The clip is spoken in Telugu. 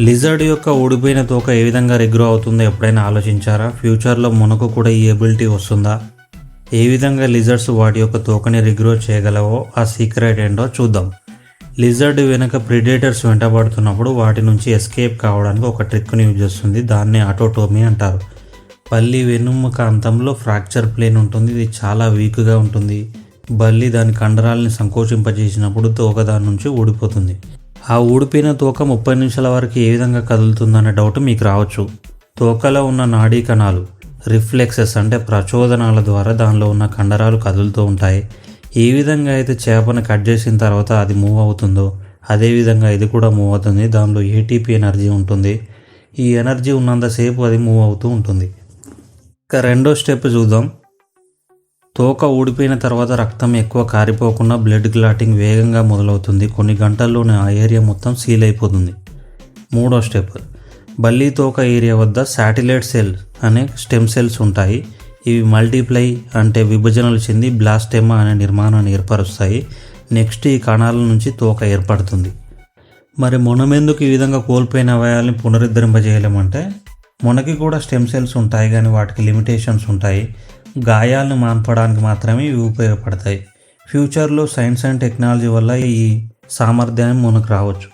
లిజర్డ్ యొక్క ఊడిపోయిన తోక ఏ విధంగా రిగ్రో అవుతుందో ఎప్పుడైనా ఆలోచించారా? ఫ్యూచర్లో మనకు కూడా ఈ ఎబిలిటీ వస్తుందా? ఏ విధంగా లిజర్డ్స్ వాటి యొక్క తోకని రిగ్రో చేయగలవో ఆ సీక్రెట్ ఏంటో చూద్దాం. లిజర్డ్ వెనక ప్రిడేటర్స్ వెంటబడుతున్నప్పుడు వాటి నుంచి ఎస్కేప్ కావడానికి ఒక ట్రిక్ని యూజ్ చేస్తుంది. దాన్ని ఆటోటోమీ అంటారు. బల్లి వెన్నుముక అంతంలో ఫ్రాక్చర్ ప్లేన్ ఉంటుంది. ఇది చాలా వీక్గా ఉంటుంది. బల్లి దాని కండరాలని సంకోచింపజేసినప్పుడు తోక దాని నుంచి ఊడిపోతుంది. ఆ ఊడిపోయిన తోక 30 నిమిషాల వరకు ఏ విధంగా కదులుతుందనే డౌట్ మీకు రావచ్చు. తోకలో ఉన్న నాడీ కణాలు రిఫ్లెక్సెస్ అంటే ప్రచోదనాల ద్వారా దానిలో ఉన్న కండరాలు కదులుతూ ఉంటాయి. ఏ విధంగా అయితే చేపను కట్ చేసిన తర్వాత అది మూవ్ అవుతుందో అదేవిధంగా ఇది కూడా మూవ్ అవుతుంది. దానిలో ఏటీపీ ఎనర్జీ ఉంటుంది. ఈ ఎనర్జీ ఉన్నంతసేపు అది మూవ్ అవుతూ ఉంటుంది. ఇక రెండో స్టెప్ చూద్దాం. తోక ఊడిపోయిన తర్వాత రక్తం ఎక్కువ కారిపోకుండా బ్లడ్ క్లాటింగ్ వేగంగా మొదలవుతుంది. కొన్ని గంటల్లోనే ఆ ఏరియా మొత్తం సీల్ అయిపోతుంది. మూడో స్టెప్, బల్లి తోక ఏరియా వద్ద శాటిలైట్ సెల్స్ అనే స్టెమ్ సెల్స్ ఉంటాయి. ఇవి మల్టీప్లై అంటే విభజనలు చెంది బ్లాస్టెమా అనే నిర్మాణాన్ని ఏర్పరుస్తాయి. నెక్స్ట్ ఈ కణాల నుంచి తోక ఏర్పడుతుంది. మరి మనమెందుకు ఈ విధంగా కోల్పోయిన అవయవాల్ని పునరుద్ధరింపజేయలేమంటే మనకి కూడా స్టెమ్ సెల్స్ ఉంటాయి, కానీ వాటికి లిమిటేషన్స్ ఉంటాయి. గాయాలను మాన్పడానికి మాత్రమే ఇవి ఉపయోగపడతాయి. ఫ్యూచర్లో సైన్స్ అండ్ టెక్నాలజీ వల్ల ఈ సామర్థ్యాన్ని మనకు రావచ్చు.